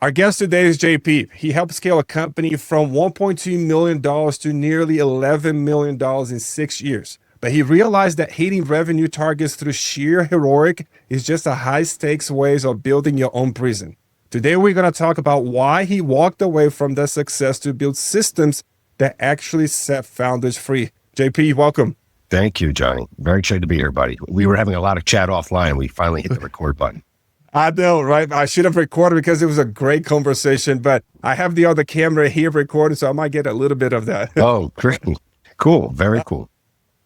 Our guest today is JP. He helped scale a company from $1.2 million to nearly $11 million in 6 years. But he realized that hitting revenue targets through sheer heroic is just a high stakes ways of building your own prison. Today, we're going to talk about why he walked away from that success to build systems that actually set founders free. JP, welcome. Thank you, Johnny. Very excited to be here, buddy. We were having a lot of chat offline. We finally hit the record button. I know, right? I should have recorded because it was a great conversation, but I have the other camera here recording, so I might get a little bit of that. Oh, great. Cool. Very cool.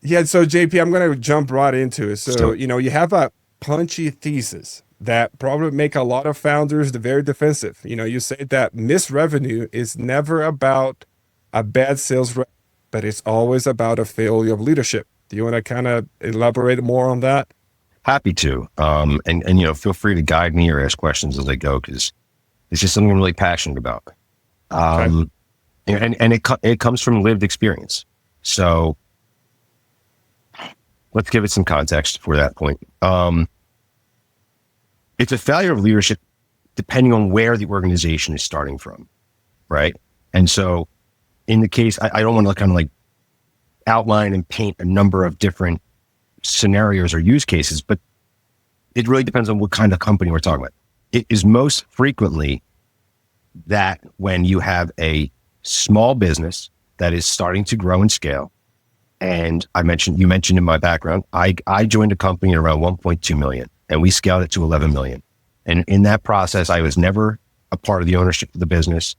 Yeah, so JP, I'm going to jump right into it. So, you have a punchy thesis that probably make a lot of founders very defensive. You say that missed revenue is never about a bad sales rep, but it's always about a failure of leadership. Do you want to kind of elaborate more on that? Happy to. And feel free to guide me or ask questions as I go, because it's just something I'm really passionate about. Okay. And it comes from lived experience. So let's give it some context for that point. It's a failure of leadership depending on where the organization is starting from, right? And so in the case, I don't want to kind of like outline and paint a number of different scenarios or use cases, but it really depends on what kind of company we're talking about. It is most frequently that when you have a small business that is starting to grow and scale, and you mentioned in my background, I joined a company at around 1.2 million and we scaled it to 11 million. And in that process, I was never a part of the ownership of the business.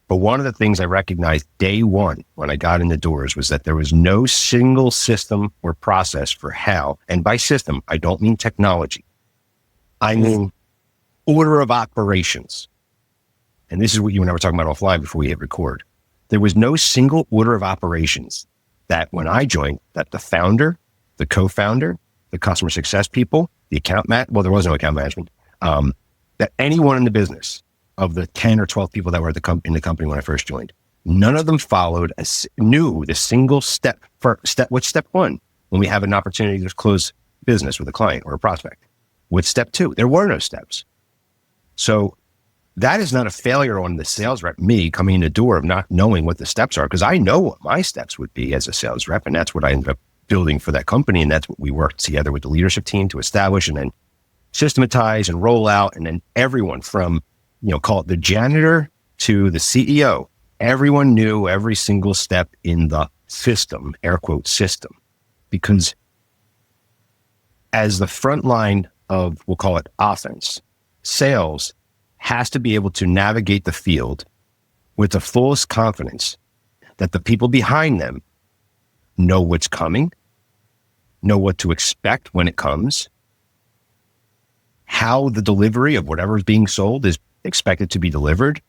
But one of the things I recognized day one when I got in the doors was that there was no single system or process for how, and by system, I don't mean technology. I mean order of operations. And this is what you and I were talking about offline before we hit record. There was no single order of operations that when I joined, that the founder, the co-founder, the customer success people, the well, there was no account management, that anyone in the business of the 10 or 12 people that were in the company when I first joined, none of them knew the single step. What's step one when we have an opportunity to close business with a client or a prospect? What's step two? There were no steps. So that is not a failure on the sales rep, me coming in the door of not knowing what the steps are, because I know what my steps would be as a sales rep, and that's what I ended up building for that company, and that's what we worked together with the leadership team to establish and then systematize and roll out, and then everyone from call it the janitor to the CEO, everyone knew every single step in the system, air quote system, because as the front line of, we'll call it offense, sales has to be able to navigate the field with the fullest confidence that the people behind them know what's coming, know what to expect when it comes, how the delivery of whatever is being sold is expected to be delivered,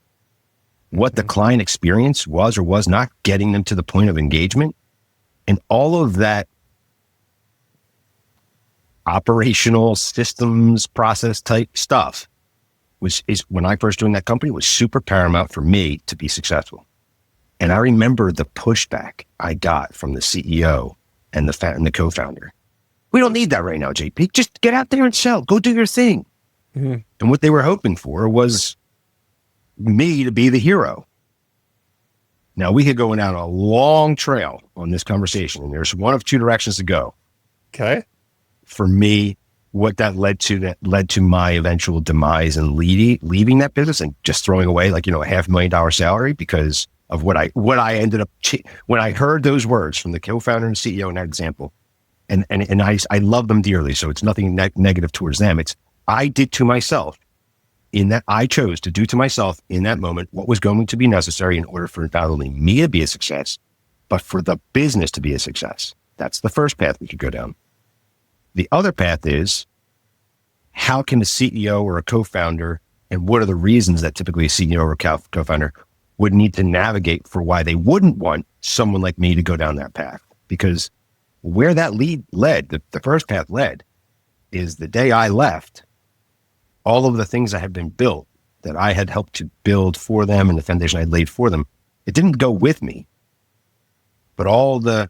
what the client experience was or was not getting them to the point of engagement, and all of that operational systems process type stuff is when I first joined that company was super paramount for me to be successful. And I remember the pushback I got from the CEO and the co-founder. We don't need that right now, JP. Just get out there and sell. Go do your thing. Mm-hmm. And what they were hoping for was me to be the hero. Now, we could go down a long trail on this conversation, and there's one of two directions to go. Okay. For me, what that led to my eventual demise and leaving that business and just throwing away like, a $500,000 salary because of what I ended up, when I heard those words from the co-founder and CEO in that example, and I love them dearly. So it's nothing negative towards them. It's, I did to myself in that I chose to do to myself in that moment what was going to be necessary in order for not only me to be a success, but for the business to be a success. That's the first path we could go down. The other path is, how can a CEO or a co-founder, and what are the reasons that typically a CEO or a co-founder would need to navigate for why they wouldn't want someone like me to go down that path? Because where that the first path led, is the day I left, all of the things that had been built, that I had helped to build for them and the foundation I laid for them, it didn't go with me. But all the,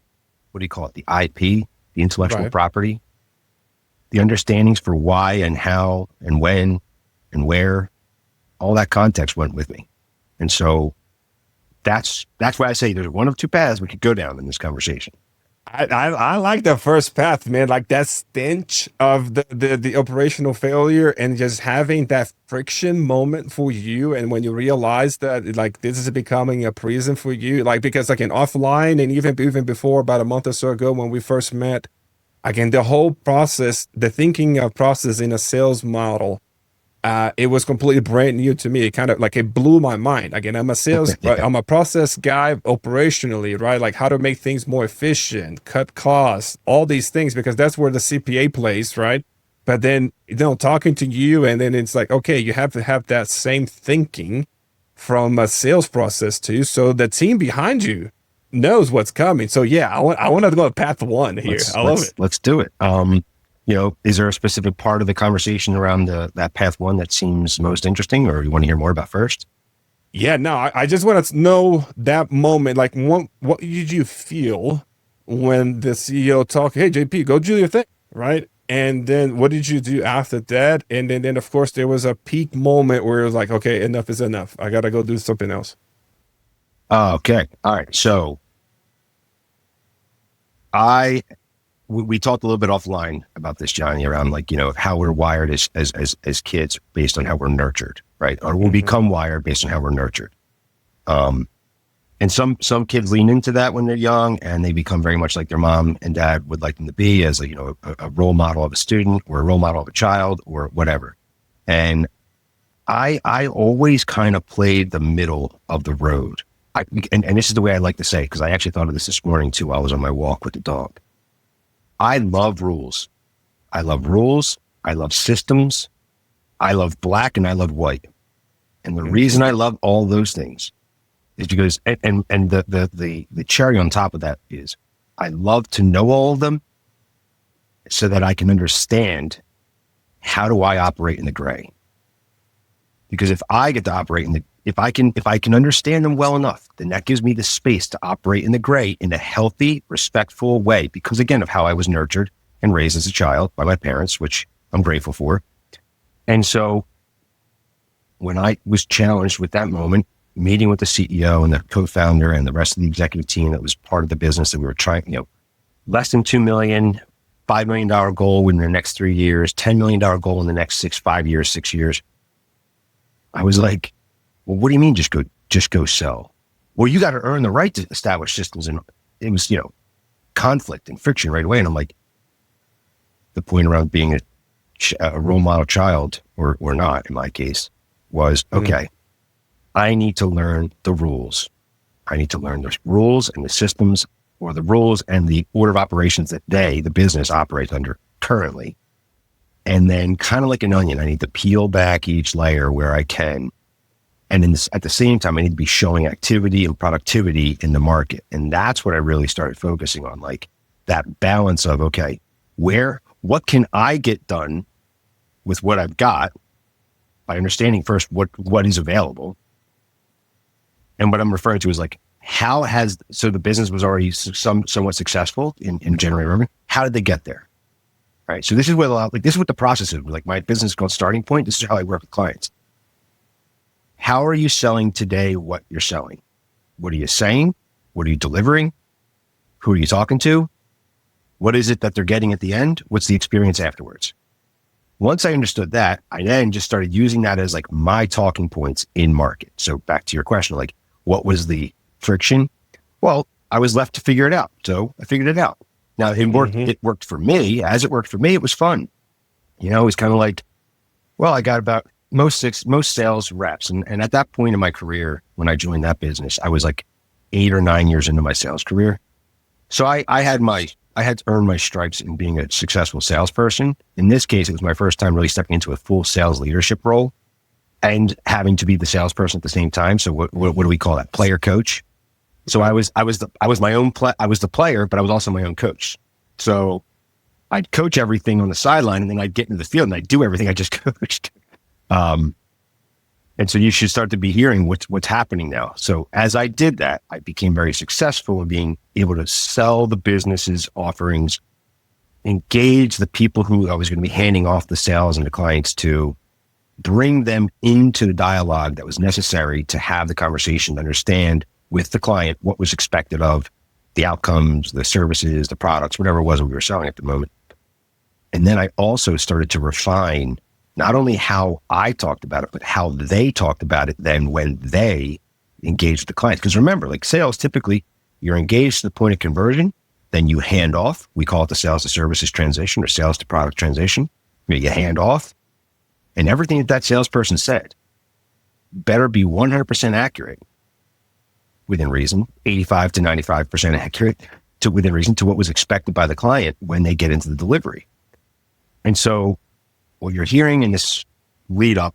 the IP, the intellectual property, the understandings for why and how and when and where, all that context went with me. And so that's why I say there's one of two paths we could go down in this conversation. I like the first path, man. Like that stench of the operational failure and just having that friction moment for you. And when you realize that like this is becoming a prison for you, like because like in offline and even before about a month or so ago when we first met, again, the whole process, the thinking of process in a sales model, it was completely brand new to me. It kind of like it blew my mind. Again, I'm a sales, I'm a process guy operationally, right? Like how to make things more efficient, cut costs, all these things, because that's where the CPA plays, right? But then, talking to you, and then it's like, okay, you have to have that same thinking from a sales process too. So the team behind you knows what's coming. So yeah, I want to go path one here. I love it. Let's do it. Is there a specific part of the conversation around that path one that seems most interesting, or you want to hear more about first? Yeah, no, I just want to know that moment. Like, what did you feel when the CEO talked, hey, JP, go do your thing, right? And then what did you do after that? And then of course, there was a peak moment where it was like, okay, enough is enough. I got to go do something else. Okay. All right. So we talked a little bit offline about this, Johnny, around like, how we're wired as kids based on how we're nurtured, right? Or we'll become wired based on how we're nurtured. And some kids lean into that when they're young and they become very much like their mom and dad would like them to be as a role model of a student or a role model of a child or whatever. And I always kind of played the middle of the road. And this is the way I like to say, because I actually thought of this morning too while I was on my walk with the dog. I love rules. I love rules. I love systems. I love black and I love white. And the reason I love all those things is because, and the cherry on top of that is I love to know all of them so that I can understand how do I operate in the gray. Because if I get to operate if I can understand them well enough, then that gives me the space to operate in the gray in a healthy, respectful way. Because again, of how I was nurtured and raised as a child by my parents, which I'm grateful for. And so when I was challenged with that moment, meeting with the CEO and the co-founder and the rest of the executive team that was part of the business that we were trying, less than 2 million, $5 million goal within the next 3 years, $10 million goal in the next 6 years. I was like, well, what do you mean just go sell? Well, you got to earn the right to establish systems. And it was, conflict and friction right away. And I'm like, the point around being a role model child or not, in my case, was, okay, I need to learn the rules. I need to learn the rules and the systems, or the rules and the order of operations that the business operates under currently. And then kind of like an onion, I need to peel back each layer where I can. And at the same time, I need to be showing activity and productivity in the market. And that's what I really started focusing on, like that balance of, okay, what can I get done with what I've got by understanding first what is available. And what I'm referring to is like, so the business was already somewhat successful in generating revenue. How did they get there? All right. So this is what the process is. Like my business is called Starting Point. This is how I work with clients. How are you selling today what you're selling? What are you saying? What are you delivering? Who are you talking to? What is it that they're getting at the end? What's the experience afterwards? Once I understood that, I then just started using that as like my talking points in market. So back to your question, like what was the friction? Well, I was left to figure it out. So I figured it out. Now it worked. It worked for me. As it worked for me, it was fun. It was kind of like, well, I got about most sales reps. And at that point in my career, when I joined that business, I was like 8 or 9 years into my sales career. So I had to earn my stripes in being a successful salesperson. In this case, it was my first time really stepping into a full sales leadership role and having to be the salesperson at the same time. So what do we call that? Player coach. So I was the player, but I was also my own coach. So I'd coach everything on the sideline, and then I'd get into the field and I'd do everything I just coached. And so you should start to be hearing what's happening now. So as I did that, I became very successful in being able to sell the business's offerings, engage the people who I was going to be handing off the sales and the clients to, bring them into the dialogue that was necessary to have the conversation, to understand with the client what was expected of the outcomes, the services, the products, whatever it was that we were selling at the moment. And then I also started to refine not only how I talked about it, but how they talked about it then when they engaged the clients. Because remember, like sales, typically you're engaged to the point of conversion, then you hand off. We call it the sales to services transition or sales to product transition. You hand off, and everything that that salesperson said better be 100% accurate within reason, 85 to 95% accurate to within reason to what was expected by the client when they get into the delivery. And so what you're hearing in this lead up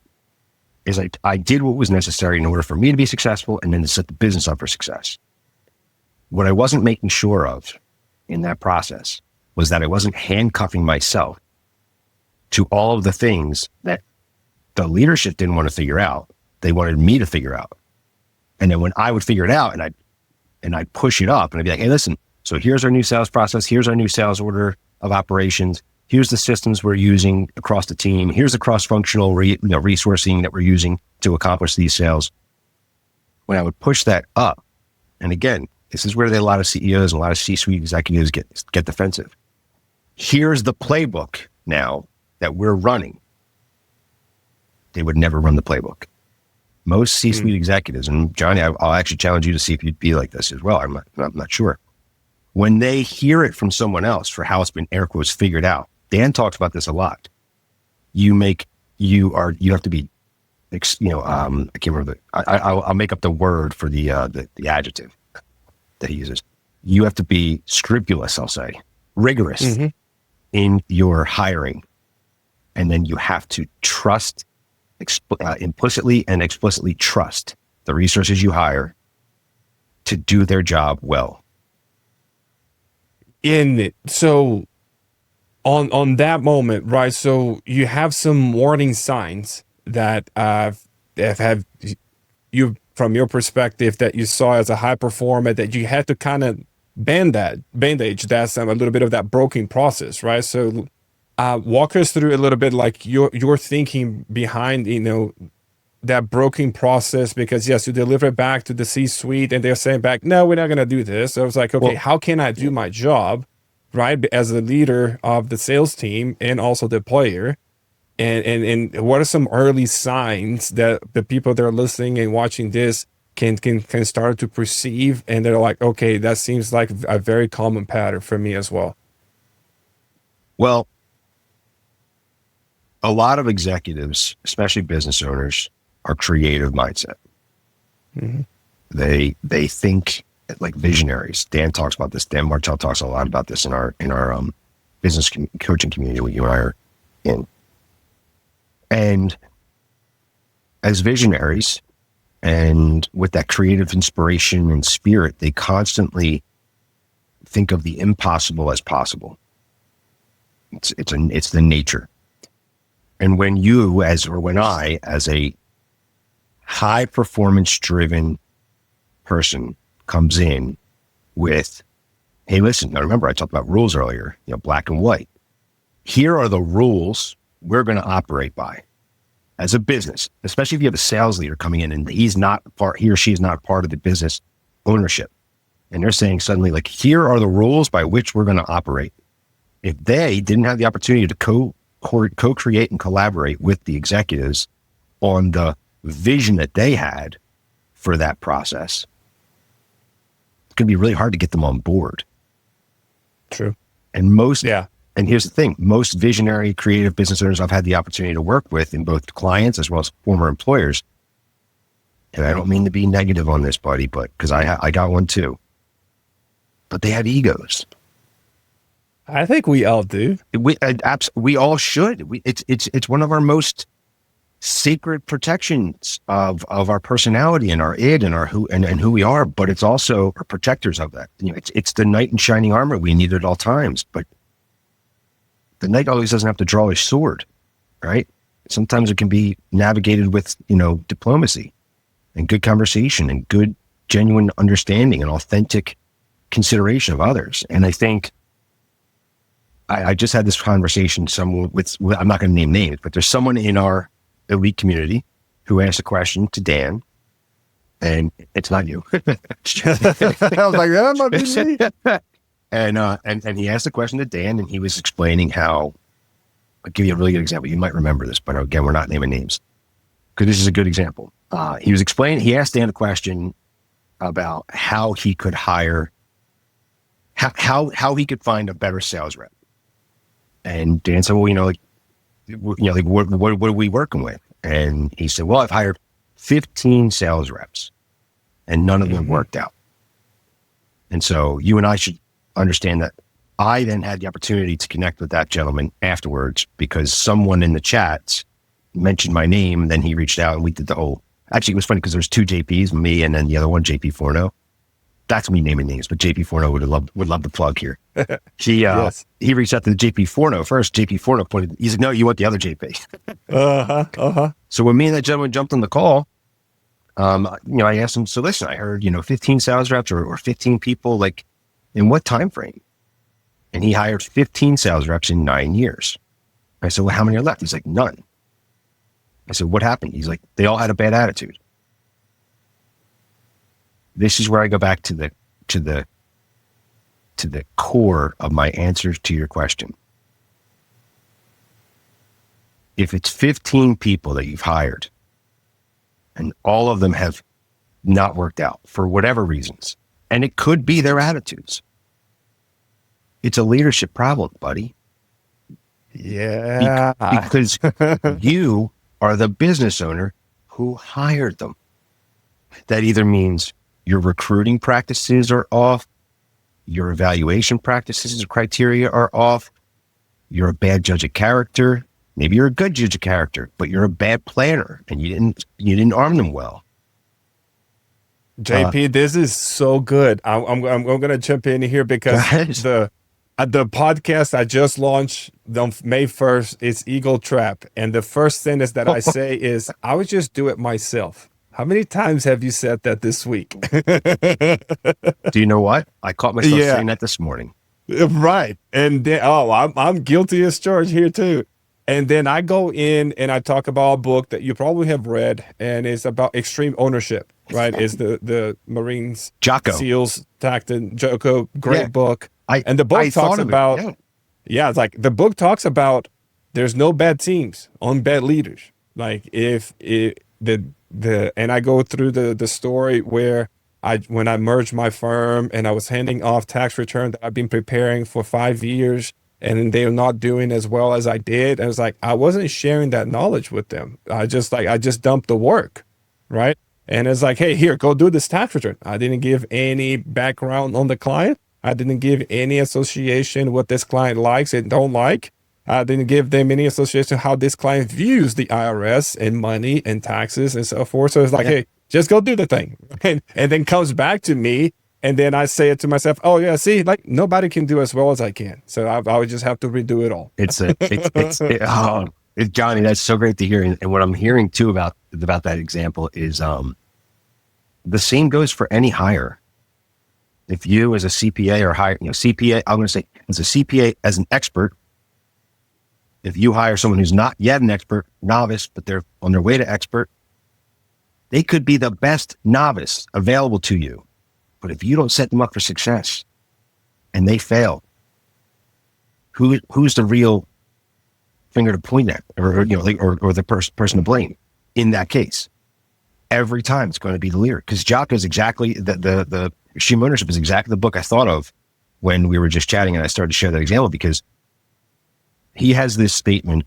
is I did what was necessary in order for me to be successful and then to set the business up for success. What I wasn't making sure of in that process was that I wasn't handcuffing myself to all of the things that the leadership didn't want to figure out. They wanted me to figure out. And then when I would figure it out and I'd push it up and I'd be like, hey, listen, so here's our new sales process. Here's our new sales order of operations. Here's the systems we're using across the team. Here's the cross-functional resourcing that we're using to accomplish these sales. When I would push that up, and again, this is where a lot of CEOs and a lot of C-suite executives get defensive. Here's the playbook now that we're running. They would never run the playbook. Most C-suite executives, and Johnny, I'll actually challenge you to see if you'd be like this as well. I'm not sure. When they hear it from someone else for how it's been air quotes figured out, Dan talks about this a lot. You have to be, I can't remember I'll make up the word for the adjective that he uses. You have to be scrupulous, I'll say, rigorous in your hiring. And then you have to trust, implicitly and explicitly trust the resources you hire to do their job well. So on that moment, right? So you have some warning signs that have you, from your perspective, that you saw as a high performer, that you had to kind of bandage that a little bit of that broken process, right? So walk us through a little bit like your thinking behind that broken process, because yes, you deliver it back to the C-suite and they're saying back, no, we're not going to do this. So I was like, okay, how can I do my job, right, as a leader of the sales team and also the player? And what are some early signs that the people that are listening and watching this can start to perceive, and they're like, okay, that seems like a very common pattern for me as well? Well, a lot of executives, especially business owners, are creative mindset. They think like visionaries. Dan talks about this. Dan Martell talks a lot about this in our business coaching community where you and I are in. And as visionaries and with that creative inspiration and spirit, they constantly think of the impossible as possible. It's the nature. And when I, as a high performance driven person, comes in with, hey, listen, now remember I talked about rules earlier, black and white. Here are the rules we're going to operate by as a business, especially if you have a sales leader coming in and he or she is not part of the business ownership. And they're saying suddenly, like, here are the rules by which we're going to operate. If they didn't have the opportunity to co-create and collaborate with the executives on the vision that they had for that process, it's going to be really hard to get them on board. True. And and here's the thing, most visionary creative business owners I've had the opportunity to work with, in both clients as well as former employers, and I don't mean to be negative on this, buddy, but because I got one too, but they have egos. I think we all do. We all should. It's one of our most sacred protections of our personality and our id and our who we are, but it's also our protectors of that. It's the knight in shining armor we need at all times, but the knight always doesn't have to draw his sword, right? Sometimes it can be navigated with, diplomacy and good conversation and good, genuine understanding and authentic consideration of others. And I think I just had this conversation with I'm not going to name names, but there's someone in our elite community who asked a question to Dan, and it's not you. I was like, that might be me. And he asked a question to Dan, and he was explaining how. I'll give you a really good example. You might remember this, but again, we're not naming names because this is a good example. He was explaining. He asked Dan a question about how he could hire, how he could find a better sales rep. And Dan said, "Well, like what are we working with?" And he said, "Well, I've hired 15 sales reps, and none of them worked out." And so you and I should understand that I then had the opportunity to connect with that gentleman afterwards because someone in the chats mentioned my name. And then he reached out and we did the whole, actually it was funny because there's two JPs, me and then the other one, JP Forno. That's me naming names, but JP Forno would love the plug here. He reached out to the JP Forno first. JP Forno pointed, he's like, "No, you want the other JP." So when me and that gentleman jumped on the call, I asked him, "So listen, I heard, 15 sales reps or 15 people, like in what time frame?" And he hired 15 sales reps in 9 years. I said, "Well, how many are left?" He's like, "None." I said, "What happened?" He's like, "They all had a bad attitude." This is where I go back to the core of my answers to your question. If it's 15 people that you've hired and all of them have not worked out for whatever reasons, and it could be their attitudes, it's a leadership problem, buddy. Yeah. Because you are the business owner who hired them. That either means your recruiting practices are off, your evaluation practices or criteria are off, you're a bad judge of character, maybe you're a good judge of character, but you're a bad planner and you didn't arm them well. JP, this is so good. I'm going to jump in here because the podcast I just launched on May 1st is Eagle Trap. And the first sentence that I say is, "I would just do it myself." How many times have you said that this week? Do you know what? I caught myself saying that this morning. Right. And then, I'm guilty as charged here too. And then I go in and I talk about a book that you probably have read, and it's about extreme ownership, right? It's the Marines, Jocko. SEALs, Tactic, Jocko, great book. And the book I talks about, it's like the book talks about there's no bad teams, only bad leaders. Like and I go through the story where when I merged my firm and I was handing off tax return that I've been preparing for 5 years, and they're not doing as well as I did. And it's like, I wasn't sharing that knowledge with them. I just dumped the work. Right. And it's like, "Hey, here, go do this tax return." I didn't give any background on the client. I didn't give any association what this client likes and don't like. I didn't give them any association how this client views the IRS and money and taxes and so forth. So it's like, "Hey, just go do the thing." And then comes back to me. And then I say it to myself, "Oh yeah, see, like nobody can do as well as I can. So I would just have to redo it all." Johnny, that's so great to hear. And what I'm hearing too about that example is the same goes for any hire. If you as a CPA or hire, CPA, I'm going to say as a CPA, as an expert, if you hire someone who's not yet an expert, novice, but they're on their way to expert, they could be the best novice available to you. But if you don't set them up for success and they fail, who's the real finger to point at, or the person to blame in that case? Every time it's going to be the leader, because Jocko is exactly the extreme ownership is exactly the book I thought of when we were just chatting, and I started to share that example because he has this statement.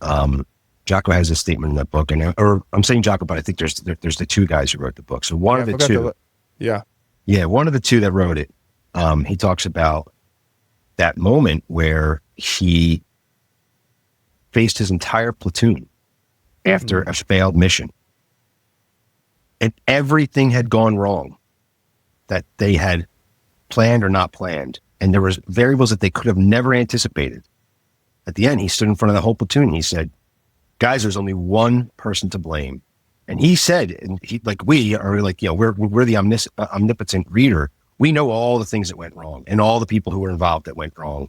Jocko has this statement in that book, or I'm saying Jocko, but I think there's the two guys who wrote the book. So one of the two, one of the two that wrote it, he talks about that moment where he faced his entire platoon after a failed mission. And everything had gone wrong that they had planned or not planned. And there was variables that they could have never anticipated. At the end, he stood in front of the whole platoon and he said, "Guys, there's only one person to blame." And he said, we're the omnipotent reader. We know all the things that went wrong and all the people who were involved that went wrong.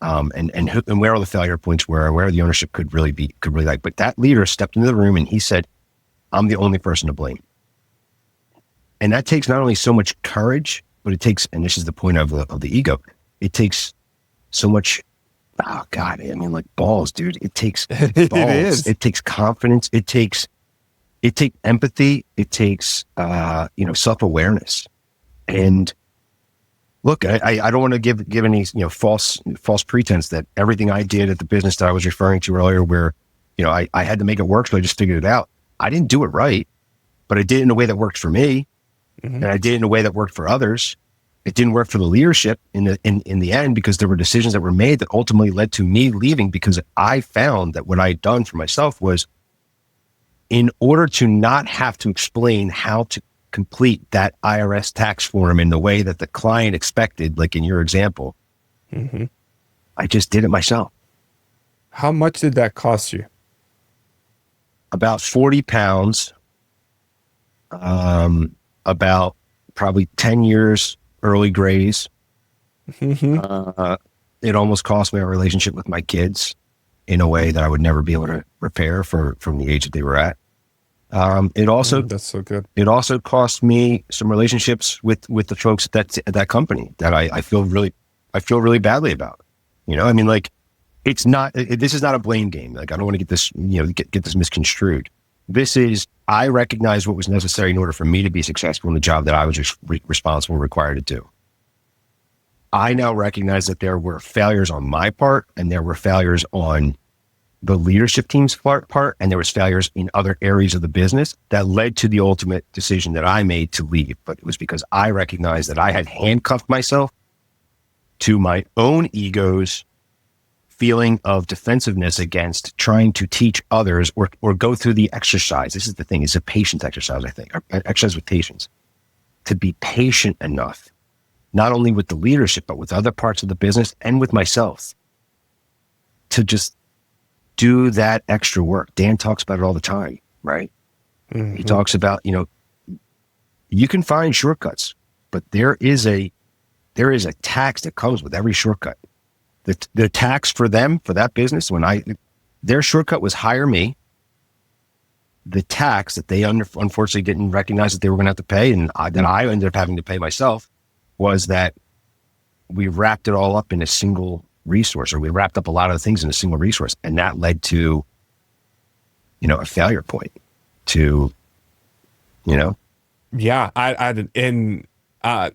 and where all the failure points were, and where the ownership could really like. But that leader stepped into the room and he said, "I'm the only person to blame." And that takes not only so much courage, but it takes, and this is the point of the ego, it takes so much, oh God, I mean, like balls, dude. It takes balls. It takes confidence. It takes empathy. It takes, self-awareness. And look, I don't want to give any, false pretense that everything I did at the business that I was referring to earlier, where, I had to make it work. So I just figured it out. I didn't do it right, but I did it in a way that worked for me. And I did it in a way that worked for others. It didn't work for the leadership in the end, because there were decisions that were made that ultimately led to me leaving, because I found that what I had done for myself was, in order to not have to explain how to complete that IRS tax form in the way that the client expected, like in your example, I just did it myself. How much did that cost you? About 40 pounds, about probably 10 years early grays. It almost cost me a relationship with my kids in a way that I would never be able to repair from the age that they were at. It also, that's so good. It also cost me some relationships with the folks at that company that I feel really badly about. I mean, like, it's not, this is not a blame game. Like, I don't want to get this, get this misconstrued. This is, I recognize what was necessary in order for me to be successful in the job that I was responsible and required to do. I now recognize that there were failures on my part, and there were failures on the leadership team's part, and there was failures in other areas of the business that led to the ultimate decision that I made to leave. But it was because I recognized that I had handcuffed myself to my own ego's feeling of defensiveness against trying to teach others or go through the exercise. This is the thing, it's a patience exercise, I think, exercise with patience, to be patient enough, not only with the leadership, but with other parts of the business and with myself, to just do that extra work. Dan talks about it all the time, right? He talks about, you can find shortcuts, but there is a tax that comes with every shortcut. The tax for them, for that business, their shortcut was hire me. The tax that they unfortunately didn't recognize that they were going to have to pay, and that I ended up having to pay myself, was that we wrapped it all up in a single resource, or we wrapped up a lot of the things in a single resource. And that led to, a failure point to, Yeah.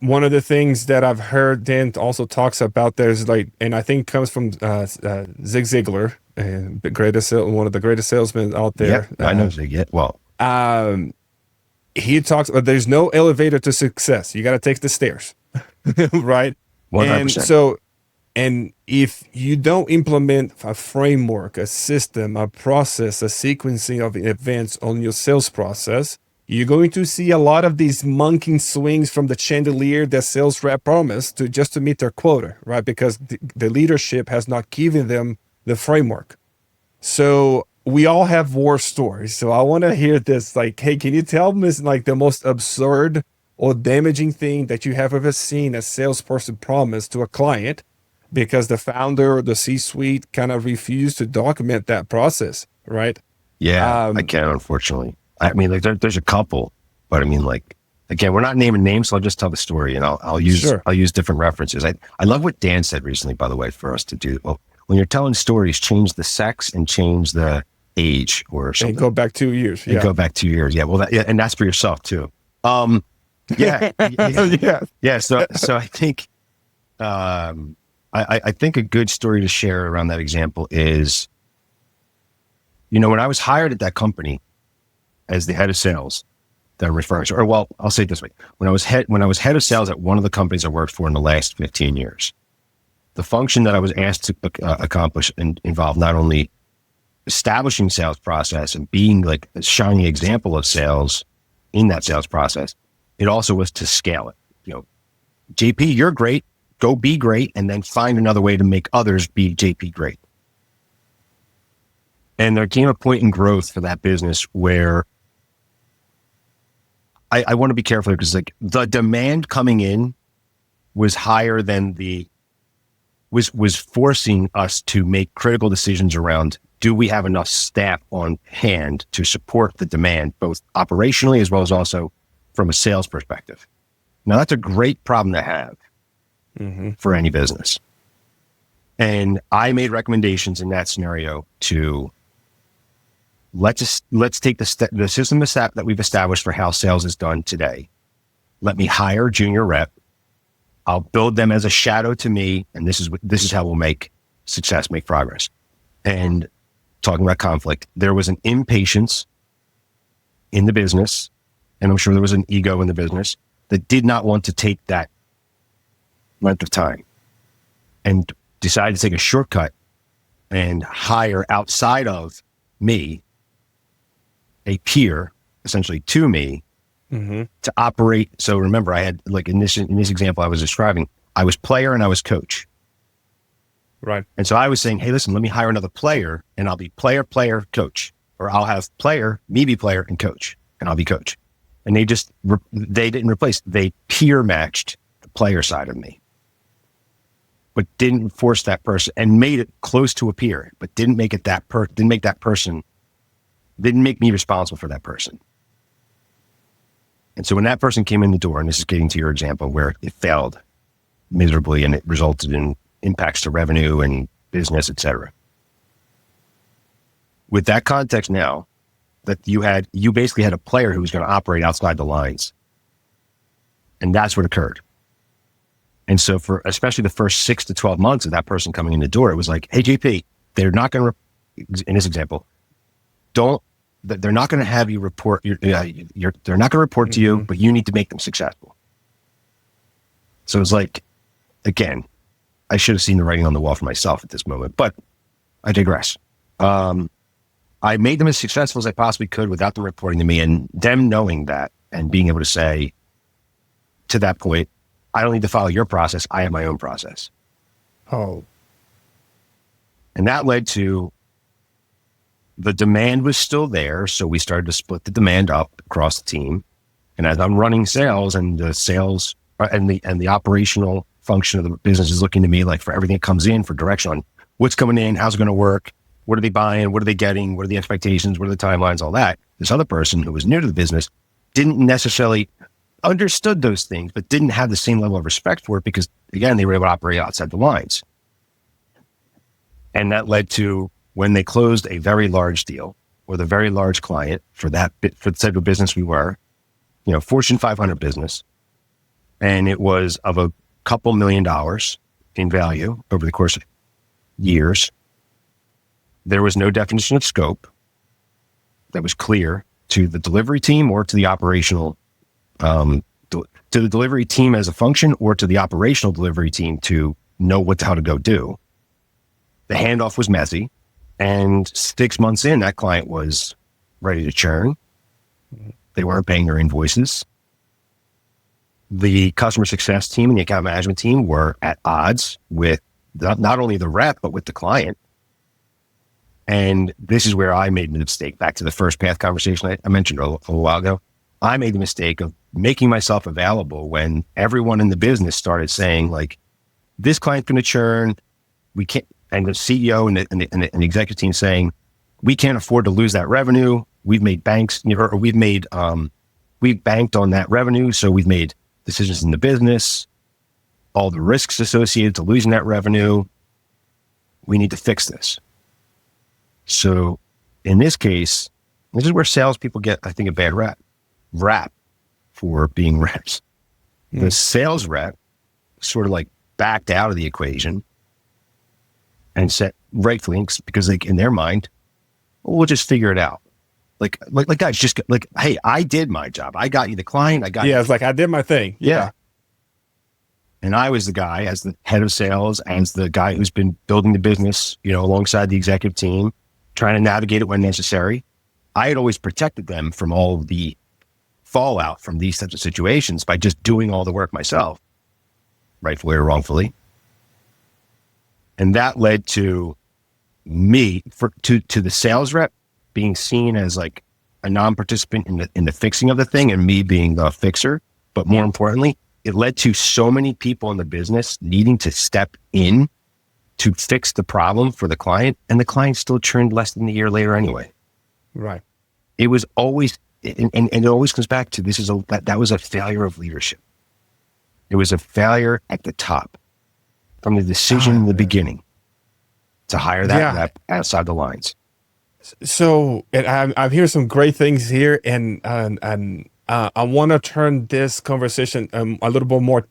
One of the things that I've heard Dan also talks about, there's like, and I think comes from Zig Ziglar, and one of the greatest salesmen out there. Yeah, I know Zig. Yeah, well, he talks about there's no elevator to success. You got to take the stairs, right? 100%. And if you don't implement a framework, a system, a process, a sequencing of events on your sales process, you're going to see a lot of these monkey swings from the chandelier that sales rep promised to meet their quota, right? Because the leadership has not given them the framework. So we all have war stories. So I want to hear this. Like, hey, can you tell me like the most absurd or damaging thing that you have ever seen a salesperson promise to a client because the founder or the C-suite kind of refused to document that process, right? Yeah, I can, unfortunately. I mean, like there's a couple, but I mean, like, again, we're not naming names, so I'll just tell the story, and I'll use different references. I love what Dan said recently, by the way, for us to do. Well, when you're telling stories, change the sex and change the age or something. And go back 2 years. And go back 2 years. Yeah. Well, and that's for yourself too. Yeah. Yeah. So I think, I think a good story to share around that example is, when I was hired at that company as the head of sales that I'm referring to, or well, I'll say it this way. When I was head of sales at one of the companies I worked for in the last 15 years, the function that I was asked to accomplish involved not only establishing sales process and being like a shining example of sales in that sales process, it also was to scale it. JP, you're great. Go be great, and then find another way to make others be JP great. And there came a point in growth for that business where I want to be careful because like the demand coming in was higher than the was forcing us to make critical decisions around, do we have enough staff on hand to support the demand, both operationally as well as also from a sales perspective? Now, that's a great problem to have for any business. And I made recommendations in that scenario to let's take the system that we've established for how sales is done today. Let me hire a junior rep. I'll build them as a shadow to me, and this is how we'll make success, make progress. And talking about conflict, there was an impatience in the business, and I'm sure there was an ego in the business that did not want to take that length of time, and decided to take a shortcut and hire outside of me a peer, essentially to me, to operate. So remember, I had, like in this example I was describing, I was player and I was coach. Right. And so I was saying, hey, listen, let me hire another player and I'll be player, coach. Or I'll have player, me be player and coach, and I'll be coach. And they didn't replace, they peer matched the player side of me, but didn't force that person, and made it close to a peer, but didn't make me responsible for that person. And so when that person came in the door, and this is getting to your example where it failed miserably and it resulted in impacts to revenue and business, et cetera. With that context now, that you basically had a player who was going to operate outside the lines. And that's what occurred. And so for especially the first 6 to 12 months of that person coming in the door, it was like, hey, JP, they're not going to, in this example, they're not going to have you report, they're not going to report to you, but you need to make them successful. So it's like, again, I should have seen the writing on the wall for myself at this moment, but I digress. I made them as successful as I possibly could without them reporting to me, and them knowing that and being able to say to that point, I don't need to follow your process. I have my own process. Oh. And that led to the demand was still there. So we started to split the demand up across the team. And as I'm running sales, and the sales and the operational function of the business is looking to me like for everything that comes in for direction on what's coming in, how's it going to work, what are they buying, what are they getting, what are the expectations, what are the timelines, all that. This other person who was new to the business didn't necessarily understood those things, but didn't have the same level of respect for it because, again, they were able to operate outside the lines. And that led to when they closed a very large deal with a very large client for the type of business we were, Fortune 500 business. And it was of a couple $1 million in value over the course of years. There was no definition of scope that was clear to the delivery team or to the operational, to the delivery team as a function, or to the operational delivery team to know how to go do. The handoff was messy, and 6 months in, that client was ready to churn. They weren't paying their invoices. The customer success team and the account management team were at odds with not only the rep, but with the client. And this is where I made the mistake. Back to the first path conversation I mentioned a little while ago. I made the mistake of making myself available when everyone in the business started saying, like, this client's going to churn. We can't, and the CEO and the executive team saying, we can't afford to lose that revenue. We've made we've banked on that revenue. So we've made decisions in the business, all the risks associated to losing that revenue. We need to fix this. So in this case, this is where salespeople get, I think, a bad rap for being reps. The sales rep sort of like backed out of the equation and said, rightfully, because like in their mind, we'll just figure it out. Like guys, just like, hey, I did my job. I got you the client. It's like I did my thing. Yeah. And I was the guy as the head of sales, as the guy who's been building the business, alongside the executive team, trying to navigate it when necessary. I had always protected them from all of the fallout from these types of situations by just doing all the work myself, rightfully or wrongfully. And that led to me, to the sales rep being seen as like a non-participant in the fixing of the thing, and me being the fixer. But more importantly, it led to so many people in the business needing to step in to fix the problem for the client, and the client still churned less than a year later anyway. Right. It was always, and it always comes back to that was a failure of leadership. It was a failure at the top from the decision in the beginning to hire that outside the lines. So, and I'm hearing some great things here, and I want to turn this conversation a little bit more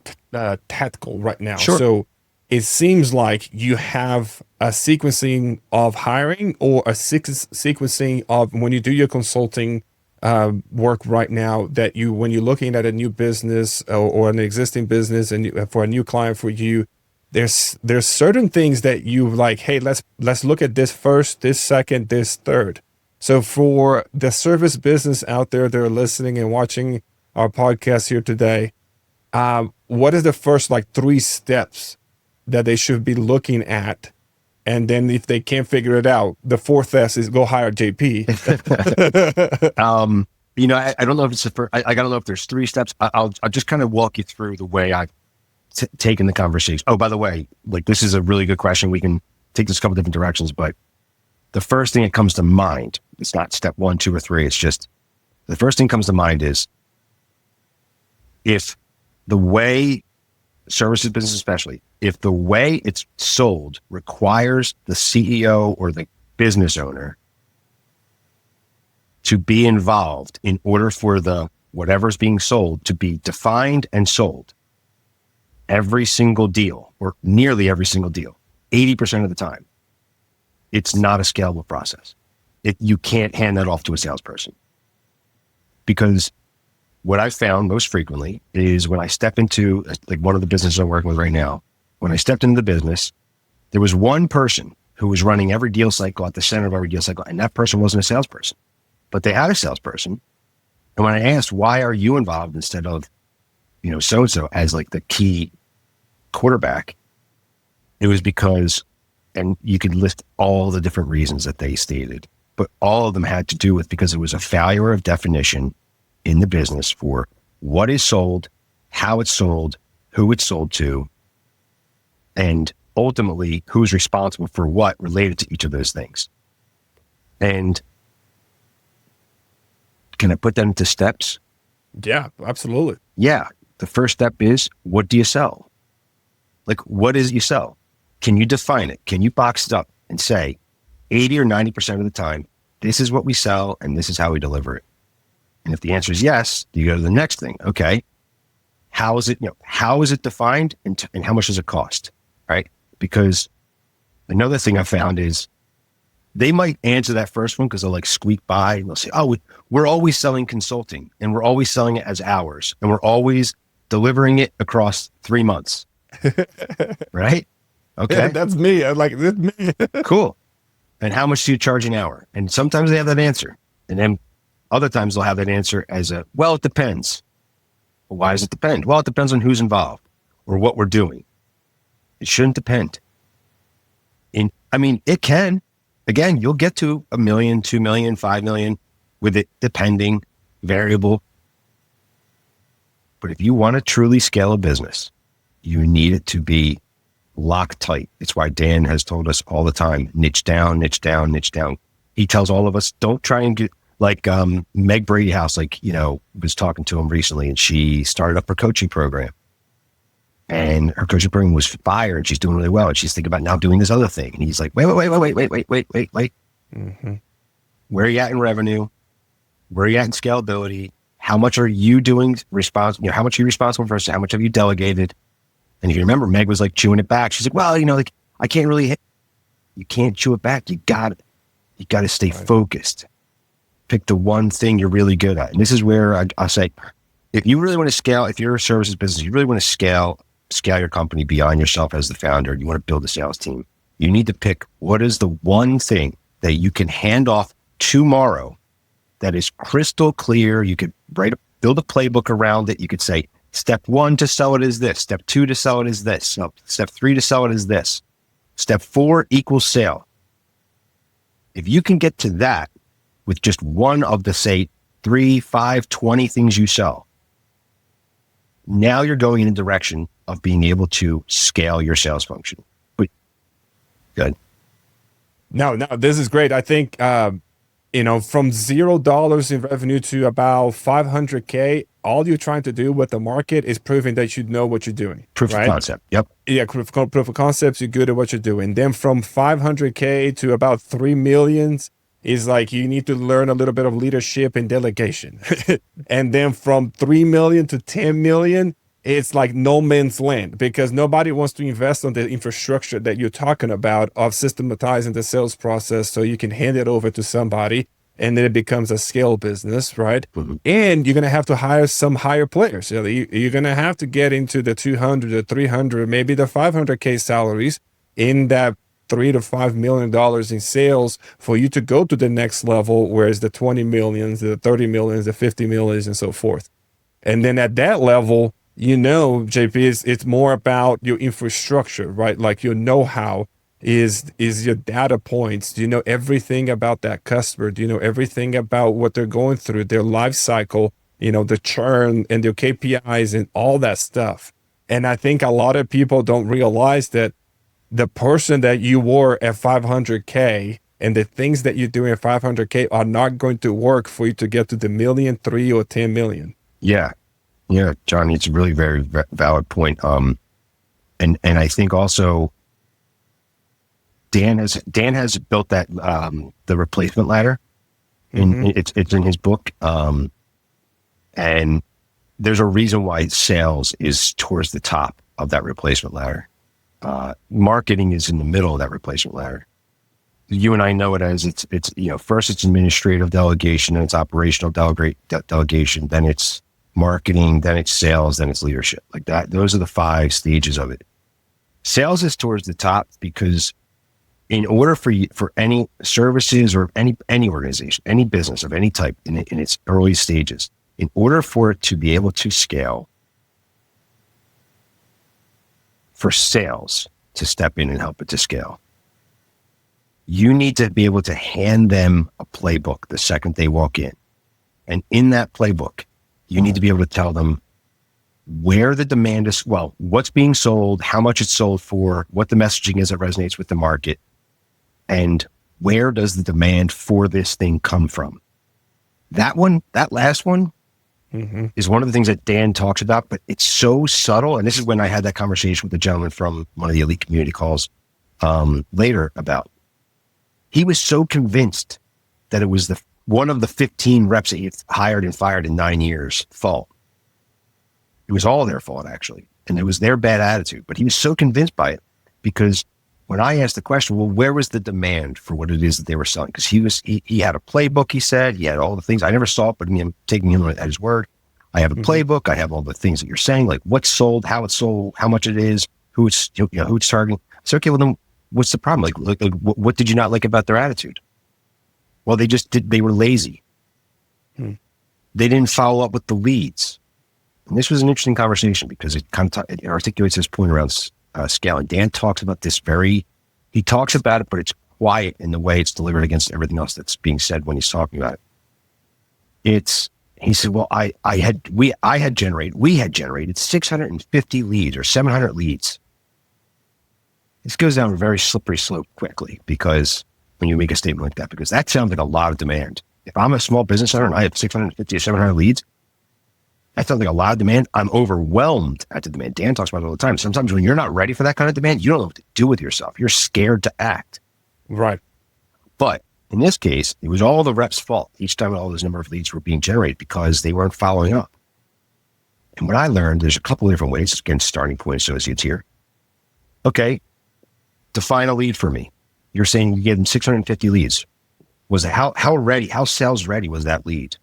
tactical right now. Sure. So, it seems like you have a sequencing of hiring or a sequencing of when you do your consulting work right now, that when you're looking at a new business or an existing business and for a new client for you, there's certain things that you like, hey, let's look at this first, this second, this third. So for the service business out there that are listening and watching our podcast here today, what is the first 3 steps that they should be looking at? And then if they can't figure it out, the 4th S is go hire JP. I don't know if it's the first, I don't know if there's 3 steps. I'll just kind of walk you through the way I've taken the conversation. Oh, by the way, this is a really good question. We can take this a couple different directions, but the first thing that comes to mind, it's not step 1, 2, or 3. It's just the first thing that comes to mind is if the way services business, especially if the way it's sold requires the CEO or the business owner to be involved in order for the whatever's being sold to be defined and sold, every single deal or nearly every single deal, 80% of the time, it's not a scalable process. You can't hand that off to a salesperson, because what I've found most frequently is when I step into one of the businesses I'm working with right now, when I stepped into the business, there was one person who was running every deal cycle at the center of every deal cycle. And that person wasn't a salesperson, but they had a salesperson. And when I asked, why are you involved instead of, so-and-so as the key quarterback, it was because, and you could list all the different reasons that they stated, but all of them had to do with because it was a failure of definition in the business for what is sold, how it's sold, who it's sold to, and ultimately who's responsible for what related to each of those things. And can I put that into steps? Yeah, absolutely. Yeah. The first step is, what do you sell? What is it you sell? Can you define it? Can you box it up and say 80 or 90% of the time, this is what we sell and this is how we deliver it? And if the answer is yes, you go to the next thing. Okay. How is it defined and how much does it cost? Right? Because another thing I found is they might answer that first one because they'll squeak by and they'll say, oh, we're always selling consulting and we're always selling it as hours and we're always delivering it across 3 months. Right? Okay. Yeah, that's me. That's me. Cool. And how much do you charge an hour? And sometimes they have that answer. And then other times they'll have that answer as it depends. Well, why does it depend? Well, it depends on who's involved or what we're doing. It shouldn't depend. It can. Again, you'll get to $1 million, $2 million, $5 million with it depending, variable. But if you want to truly scale a business, you need it to be locked tight. It's why Dan has told us all the time, niche down, niche down, niche down. He tells all of us, don't try and get Meg Brady House, was talking to him recently and she started up her coaching program. And her coaching program was fire and she's doing really well. And she's thinking about now doing this other thing. And he's like, wait. Mm-hmm. Where are you at in revenue? Where are you at in scalability? How much are you doing how much are you responsible for? How much have you delegated? And if you remember, Meg was chewing it back. She's like, well, I can't really hit. You can't chew it back. You got to stay focused. Pick the one thing you're really good at. And this is where I say, if you really want to scale, if you're a services business, you really want to scale your company beyond yourself as the founder, you want to build a sales team, you need to pick what is the one thing that you can hand off tomorrow that is crystal clear. You could build a playbook around it. You could say, step 1 to sell it is this. Step 2 to sell it is this. Step 3 to sell it is this. Step 4 equals sale. If you can get to that with just one of the, say, 3, 5, 20 things you sell, now you're going in a direction of being able to scale your sales function. But Good. No, this is great. I think, from $0 in revenue to about 500K, all you're trying to do with the market is proving that you know what you're doing. Proof of right? concept. Yep. Yeah, proof of concepts, you're good at what you're doing. Then from 500K to about 3 million is like you need to learn a little bit of leadership and delegation. And then from 3 million to 10 million, it's like no man's land because nobody wants to invest on the infrastructure that you're talking about of systematizing the sales process so you can hand it over to somebody and then it becomes a scale business, right? Mm-hmm. And you're going to have to hire some higher players. You're going to have to get into the 200, the 300, maybe the 500K salaries in that $3 to $5 million in sales for you to go to the next level, whereas the 20 millions, the 30 millions, the 50 millions, and so forth. And then at that level, JP, it's more about your infrastructure, right? Like your know-how is your data points. Do you know everything about that customer? Do you know everything about what they're going through, their life cycle, the churn and their KPIs and all that stuff? And I think a lot of people don't realize that the person that you were at 500K and the things that you're doing at 500K are not going to work for you to get to the million, 3 or 10 million. Yeah. Yeah, Johnny, it's a really very valid point. And I think also Dan has built that the replacement ladder. It's in his book. And there's a reason why sales is towards the top of that replacement ladder. Marketing is in the middle of that replacement ladder. You and I know it as it's first it's administrative delegation, then it's operational delegation, then it's marketing, then it's sales, then it's leadership. Like that. Those are the 5 stages of it. Sales is towards the top because in order for any services or any organization, any business of any type in its early stages, in order for it to be able to scale, for sales to step in and help it to scale, you need to be able to hand them a playbook the second they walk in. And in that playbook, you need to be able to tell them where the demand is, what's being sold, how much it's sold for, what the messaging is that resonates with the market, and where does the demand for this thing come from. That last one, is one of the things that Dan talks about, but it's so subtle. And this is when I had that conversation with the gentleman from one of the elite community calls later about, he was so convinced that it was one of the 15 reps that he hired and fired in 9 years fault. It was all their fault, actually. And it was their bad attitude. But he was so convinced by it because when I asked the question, well, where was the demand for what it is that they were selling? Because he had a playbook, he said. He had all the things. I never saw it, but I'm taking him at his word. I have a playbook. I have all the things that you're saying, like what's sold, how it's sold, how much it is, who it's targeting. So, okay, well, then what's the problem? Like what did you not like about their attitude? Well, they were lazy. They didn't follow up with the leads. And this was an interesting conversation because it kind of it articulates this point around scale. And Dan talks about this he talks about it, but it's quiet in the way it's delivered against everything else that's being said when he's talking about it. He said, well, we had generated 650 leads or 700 leads. This goes down a very slippery slope quickly because when you make a statement like that, because that sounds like a lot of demand. If I'm a small business owner and I have 650 or 700 leads, that sounds like a lot of demand. I'm overwhelmed at the demand. Dan talks about it all the time. Sometimes when you're not ready for that kind of demand, you don't know what to do with yourself. You're scared to act. Right. But in this case, it was all the reps' fault each time all those number of leads were being generated because they weren't following up. And what I learned, there's a couple of different ways. Again, starting point associates here. Okay, define a lead for me. You're saying you gave them 650 leads. Was it how sales ready was that lead?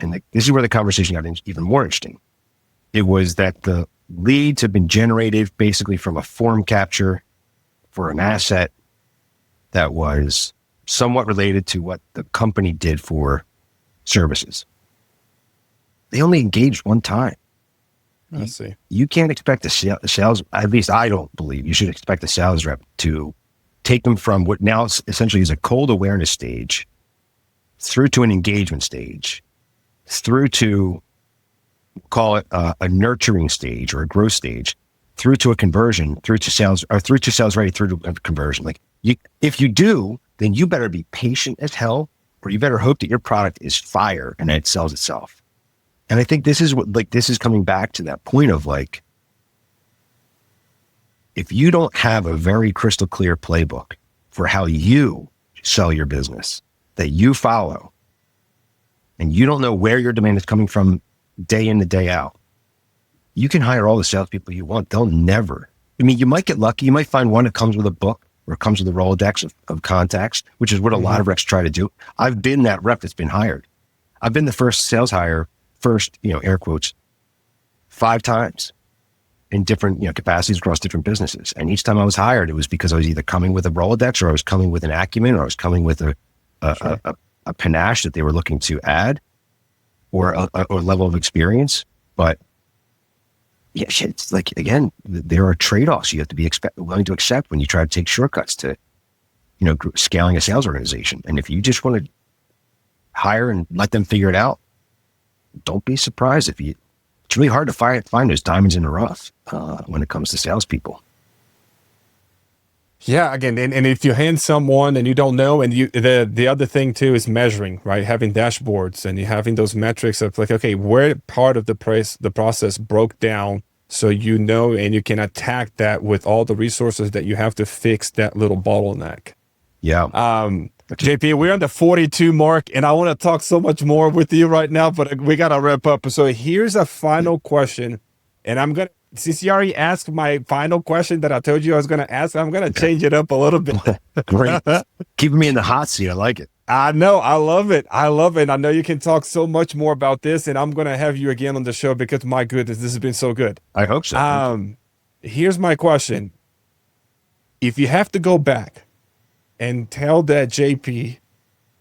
And this is where the conversation got even more interesting. It was that the leads have been generated basically from a form capture for an asset that was somewhat related to what the company did for services. They only engaged one time. I see. You can't expect the sales, at least I don't believe you should expect the sales rep to take them from what now essentially is a cold awareness stage through to an engagement stage, through to call it a nurturing stage or a growth stage, through to a conversion, through to sales, or through to sales ready, through to a conversion. Like if you do, then you better be patient as hell, or you better hope that your product is fire and that it sells itself. And I think this is this is coming back to that point of like, if you don't have a very crystal clear playbook for how you sell your business that you follow, and you don't know where your demand is coming from day in to day out, you can hire all the salespeople you want. They'll never. I mean, you might get lucky. You might find one that comes with a book or comes with a Rolodex of contacts, which is what a lot of reps try to do. I've been that rep that's been hired. I've been the first sales hire, air quotes, 5 times in different, capacities across different businesses. And each time I was hired, it was because I was either coming with a Rolodex, or I was coming with an acumen, or I was coming with a panache that they were looking to add, or a level of experience. But yeah, it's like, again, there are trade-offs you have to be willing to accept when you try to take shortcuts to, scaling a sales organization. And if you just want to hire and let them figure it out, don't be surprised it's really hard to find those diamonds in the rough when it comes to salespeople. Yeah, again, and if you hand someone and you don't know, and the other thing too is measuring, right? Having dashboards and you having those metrics of like, okay, where part of the process broke down, so and you can attack that with all the resources that you have to fix that little bottleneck. Yeah. JP, we're on the 42 mark, and I want to talk so much more with you right now, but we got to wrap up. So here's a final question, and since you already asked my final question that I told you I was going to ask, I'm going to change it up a little bit. Great. Keeping me in the hot seat. I like it. I know. I love it. I know you can talk so much more about this, and I'm going to have you again on the show because, my goodness, this has been so good. I hope so. Here's my question. If you have to go back and tell that JP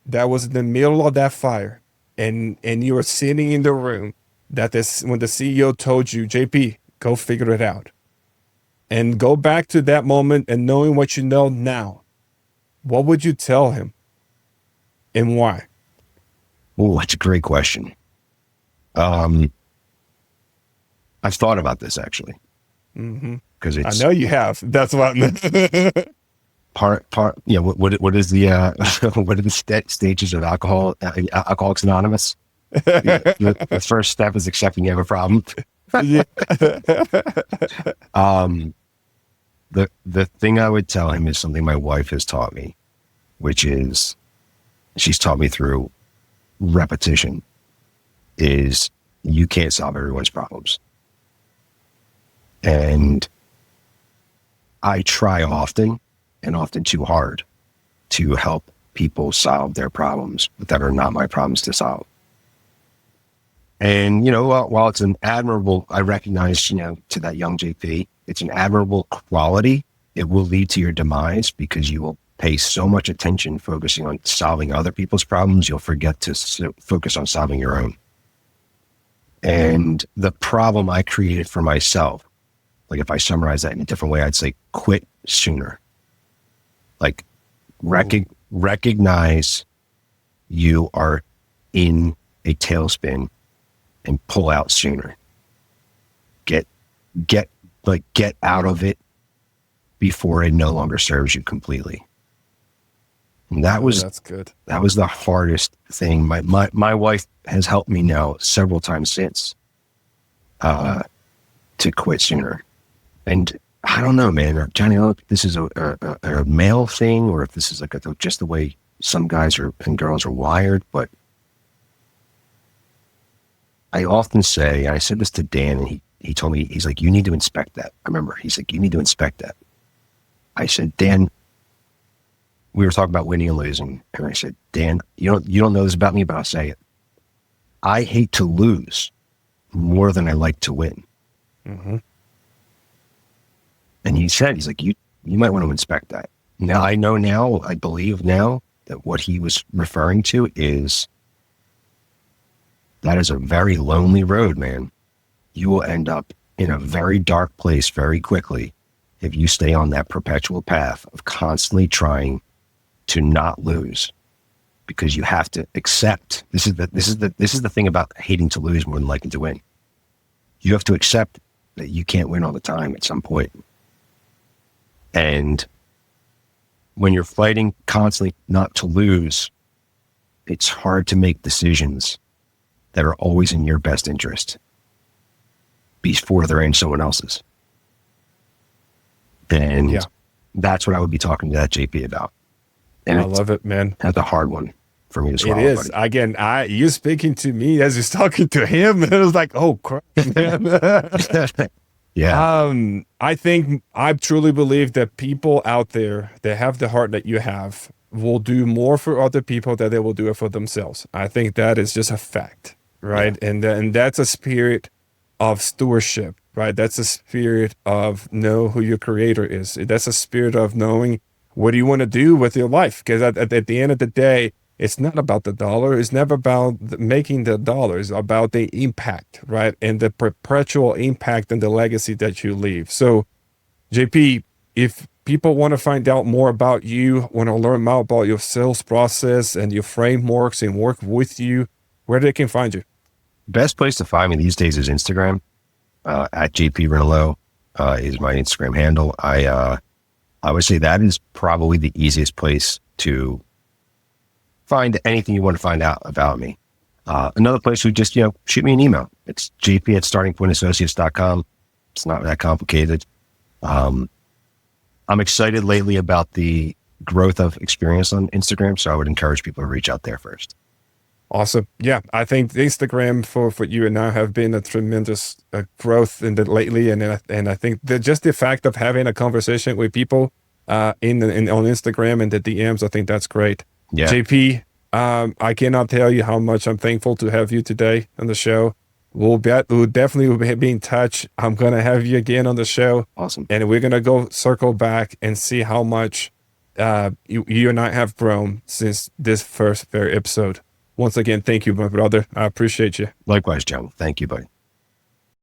that was in the middle of that fire, and you were sitting in the room when the CEO told you, JP, go figure it out, and go back to that moment and knowing what you know now, what would you tell him and why? Oh, that's a great question. I've thought about this actually. Because I know you have. That's what part. What is the what are the stages of Alcoholics Anonymous? The first step is accepting you have a problem. The thing I would tell him is something my wife has taught me, which is, she's taught me through repetition, is you can't solve everyone's problems. And I try often, and often too hard, to help people solve their problems that are not my problems to solve. And, while it's an admirable, I recognize, to that young JP, it's an admirable quality, it will lead to your demise because you will pay so much attention focusing on solving other people's problems, you'll forget to focus on solving your own. And the problem I created for myself, like if I summarize that in a different way, I'd say quit sooner. Like recognize you are in a tailspin and pull out sooner. Get out of it before it no longer serves you completely. And that's good. That was the hardest thing. My wife has helped me now several times since to quit sooner. And I don't know, man, Johnny, I don't know if this is a male thing or if this is like just the way some guys and girls are wired, but I often say, and I said this to Dan, and he told me, he's like, you need to inspect that. I remember, he's like, you need to inspect that. I said, Dan, we were talking about winning and losing. And I said, Dan, you don't know this about me, but I'll say it. I hate to lose more than I like to win. Mm-hmm. And he's like, you might want to inspect that. Now, I believe now that what he was referring to is, that is a very lonely road, man. You will end up in a very dark place very quickly if you stay on that perpetual path of constantly trying to not lose, because you have to accept. This is the thing about hating to lose more than liking to win. You have to accept that you can't win all the time at some point. And when you're fighting constantly not to lose, it's hard to make decisions that are always in your best interest before they're in someone else's. And that's what I would be talking to that JP about. And I love it, man. That's a hard one for me to swallow. It is. Buddy. Again, you're speaking to me as you're talking to him. And it was like, oh, crap, man. Yeah. I truly believe that people out there that have the heart that you have will do more for other people than they will do it for themselves. I think that is just a fact, right? Yeah. And that's a spirit of stewardship, right? That's a spirit of know who your creator is. That's a spirit of knowing what do you want to do with your life? Because at the end of the day, it's not about the dollar. It's never about making the dollar. It's about the impact, right? And the perpetual impact and the legacy that you leave. So, JP, if people want to find out more about you, want to learn more about your sales process and your frameworks and work with you, where they can find you? Best place to find me these days is Instagram. At JP Rinylo is my Instagram handle. I would say that is probably the easiest place to find anything you want to find out about me. Another place would just, shoot me an email. It's jp@startingpointassociates.com. It's not that complicated. I'm excited lately about the growth of experience on Instagram, so I would encourage people to reach out there first. Awesome. Yeah, I think Instagram for you and I have been a tremendous growth in that lately, and I think that just the fact of having a conversation with people on Instagram and the DMs, I think that's great. Yeah. JP, I cannot tell you how much I'm thankful to have you today on the show. We'll definitely be in touch. I'm gonna have you again on the show. Awesome. And we're gonna go circle back and see how much you and I have grown since this first episode. Once again, thank you, my brother. I appreciate you. Likewise, John. Thank you, buddy.